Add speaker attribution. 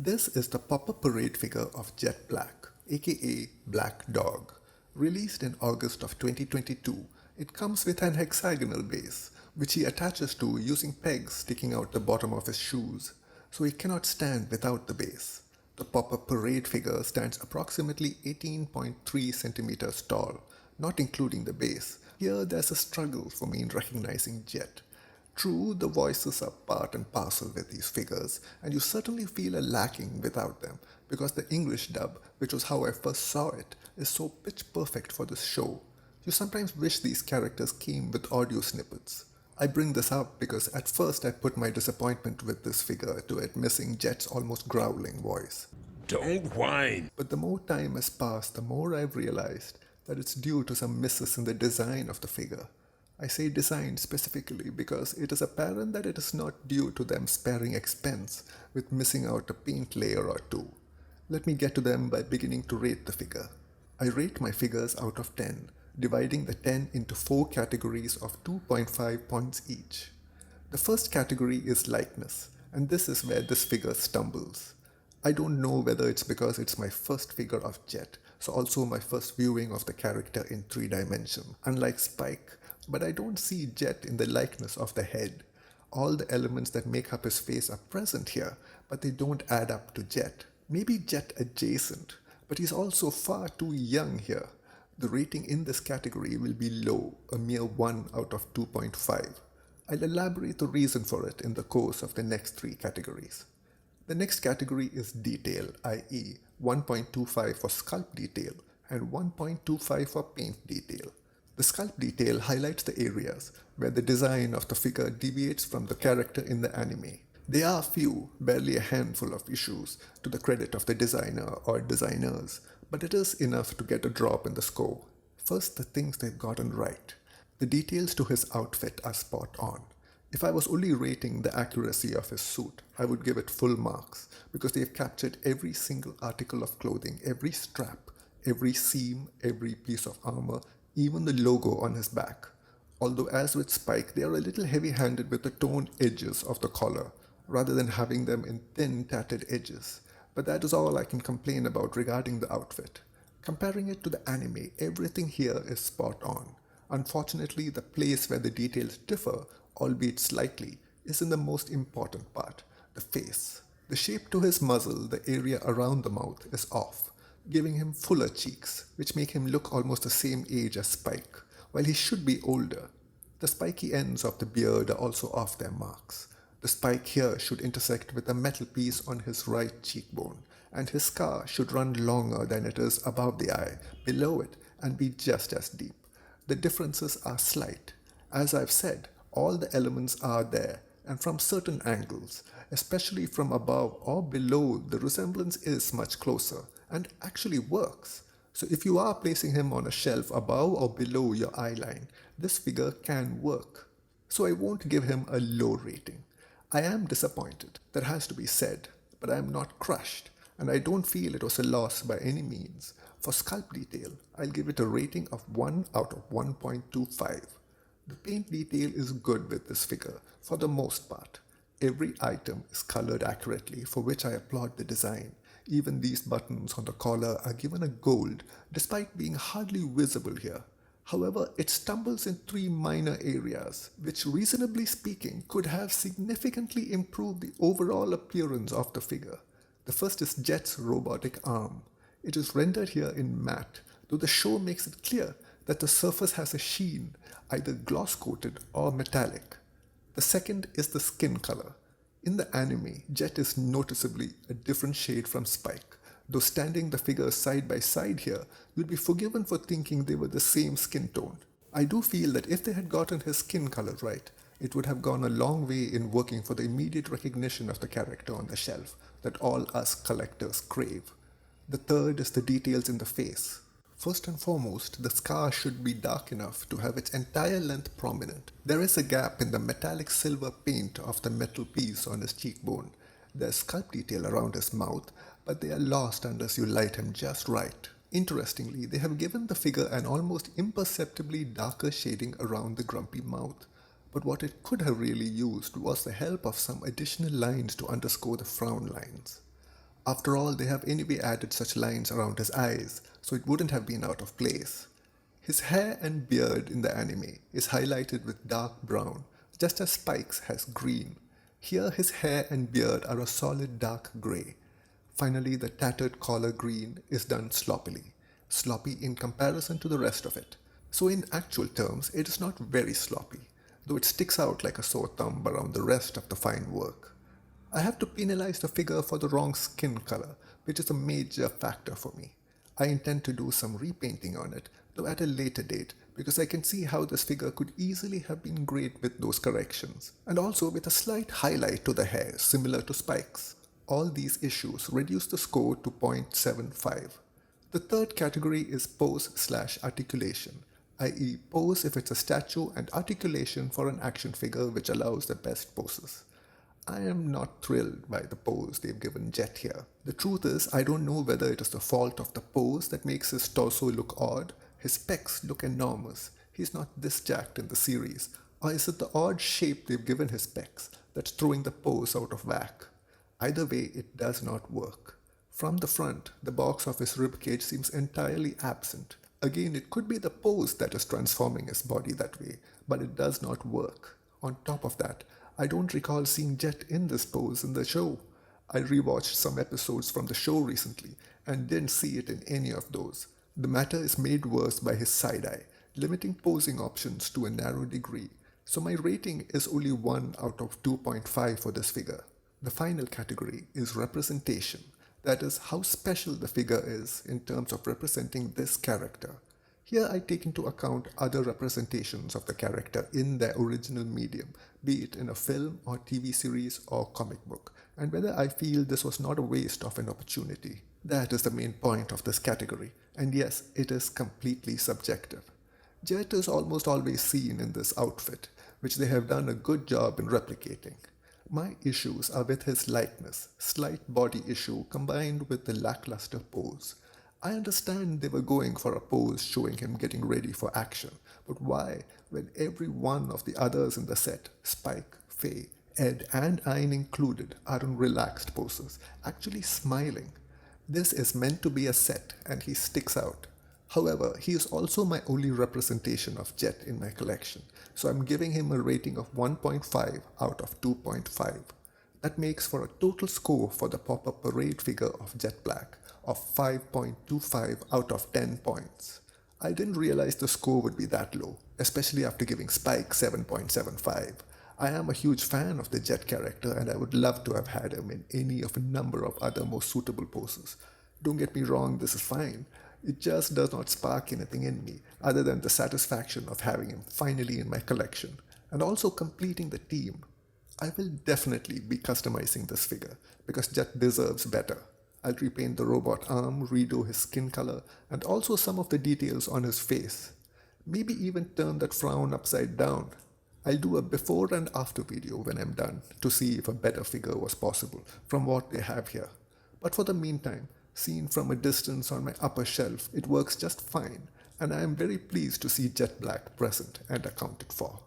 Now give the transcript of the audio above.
Speaker 1: This is the pop-up parade figure of Jet Black, aka Black Dog. Released in August of 2022, it comes with an hexagonal base, which he attaches to using pegs sticking out the bottom of his shoes, so he cannot stand without the base. The pop-up parade figure stands approximately 18.3 centimeters tall, not including the base. Here there's a struggle for me in recognizing Jet. True, the voices are part and parcel with these figures, and you certainly feel a lacking without them, because the English dub, which was how I first saw it, is so pitch perfect for this show. You sometimes wish these characters came with audio snippets. I bring this up because at first I put my disappointment with this figure to it missing Jet's almost growling voice.
Speaker 2: Don't whine.
Speaker 1: But the more time has passed, the more I've realized that it's due to some misses in the design of the figure. I say design specifically because it is apparent that it is not due to them sparing expense with missing out a paint layer or two. Let me get to them by beginning to rate the figure. I rate my figures out of 10, dividing the 10 into 4 categories of 2.5 points each. The first category is likeness, and this is where this figure stumbles. I don't know whether it's because it's my first figure of Jet, so also my first viewing of the character in 3 dimension. Unlike Spike, but I don't see Jet in the likeness of the head. All the elements that make up his face are present here, but they don't add up to Jet. Maybe Jet adjacent, but he's also far too young here. The rating in this category will be low, a mere 1 out of 2.5. I'll elaborate the reason for it in the course of the next 3 categories. The next category is detail, i.e. 1.25 for sculpt detail and 1.25 for paint detail. The sculpt detail highlights the areas where the design of the figure deviates from the character in the anime. There are few, barely a handful of issues to the credit of the designer or designers, but it is enough to get a drop in the score. First, the things they've gotten right. The details to his outfit are spot on. If I was only rating the accuracy of his suit, I would give it full marks because they've captured every single article of clothing, every strap, every seam, every piece of armor, even the logo on his back. Although as with Spike, they are a little heavy-handed with the toned edges of the collar, rather than having them in thin, tattered edges. But that is all I can complain about regarding the outfit. Comparing it to the anime, everything here is spot on. Unfortunately, the place where the details differ, albeit slightly, is in the most important part, the face. The shape to his muzzle, the area around the mouth, is off, giving him fuller cheeks, which make him look almost the same age as Spike, while he should be older. The spiky ends of the beard are also off their marks. The spike here should intersect with a metal piece on his right cheekbone, and his scar should run longer than it is above the eye, below it, and be just as deep. The differences are slight. As I've said, all the elements are there, and from certain angles, especially from above or below, the resemblance is much closer and actually works. So if you are placing him on a shelf above or below your eye line, this figure can work. So I won't give him a low rating. I am disappointed, that has to be said, but I am not crushed, and I don't feel it was a loss by any means. For sculpt detail, I'll give it a rating of 1 out of 1.25. The paint detail is good with this figure, for the most part. Every item is colored accurately, for which I applaud the design. Even these buttons on the collar are given a gold, despite being hardly visible here. However, it stumbles in 3 minor areas, which reasonably speaking could have significantly improved the overall appearance of the figure. The first is Jet's robotic arm. It is rendered here in matte, though the show makes it clear that the surface has a sheen, either gloss-coated or metallic. The second is the skin color. In the anime, Jet is noticeably a different shade from Spike. Though standing the figures side by side here, you'll be forgiven for thinking they were the same skin tone. I do feel that if they had gotten his skin color right, it would have gone a long way in working for the immediate recognition of the character on the shelf that all us collectors crave. The third is the details in the face. First and foremost, the scar should be dark enough to have its entire length prominent. There is a gap in the metallic silver paint of the metal piece on his cheekbone. There's sculpt detail around his mouth, but they are lost unless you light him just right. Interestingly, they have given the figure an almost imperceptibly darker shading around the grumpy mouth. But what it could have really used was the help of some additional lines to underscore the frown lines. After all, they have anyway added such lines around his eyes, so it wouldn't have been out of place. His hair and beard in the anime is highlighted with dark brown, just as Spike's has green. Here his hair and beard are a solid dark grey. Finally, the tattered collar green is done sloppily, sloppy in comparison to the rest of it. So in actual terms, it is not very sloppy, though it sticks out like a sore thumb around the rest of the fine work. I have to penalize the figure for the wrong skin color, which is a major factor for me. I intend to do some repainting on it, though at a later date, because I can see how this figure could easily have been great with those corrections, and also with a slight highlight to the hair similar to Spike's. All these issues reduce the score to 0.75. The third category is pose/articulation, i.e. pose if it's a statue and articulation for an action figure which allows the best poses. I am not thrilled by the pose they've given Jet here. The truth is, I don't know whether it is the fault of the pose that makes his torso look odd, his pecs look enormous, he's not this jacked in the series, or is it the odd shape they've given his pecs that's throwing the pose out of whack? Either way, it does not work. From the front, the box of his ribcage seems entirely absent. Again, it could be the pose that is transforming his body that way, but it does not work. On top of that, I don't recall seeing Jet in this pose in the show. I rewatched some episodes from the show recently and didn't see it in any of those. The matter is made worse by his side eye, limiting posing options to a narrow degree. So my rating is only 1 out of 2.5 for this figure. The final category is representation. That is, how special the figure is in terms of representing this character. Here I take into account other representations of the character in their original medium, be it in a film or TV series or comic book, and whether I feel this was not a waste of an opportunity. That is the main point of this category, and yes, it is completely subjective. Jet is almost always seen in this outfit, which they have done a good job in replicating. My issues are with his lightness, slight body issue combined with the lackluster pose. I understand they were going for a pose showing him getting ready for action, but why, when every one of the others in the set, Spike, Faye, Ed, and Ayn included, are in relaxed poses, actually smiling? This is meant to be a set, and he sticks out. However, he is also my only representation of Jet in my collection, so I'm giving him a rating of 1.5 out of 2.5. That makes for a total score for the pop-up parade figure of Jet Black of 5.25 out of 10 points. I didn't realize the score would be that low, especially after giving Spike 7.75. I am a huge fan of the Jet character and I would love to have had him in any of a number of other more suitable poses. Don't get me wrong, this is fine. It just does not spark anything in me other than the satisfaction of having him finally in my collection and also completing the team. I will definitely be customizing this figure because Jet deserves better. I'll repaint the robot arm, redo his skin color, and also some of the details on his face. Maybe even turn that frown upside down. I'll do a before and after video when I'm done to see if a better figure was possible from what they have here. But for the meantime, seen from a distance on my upper shelf, it works just fine, and I am very pleased to see Jet Black present and accounted for.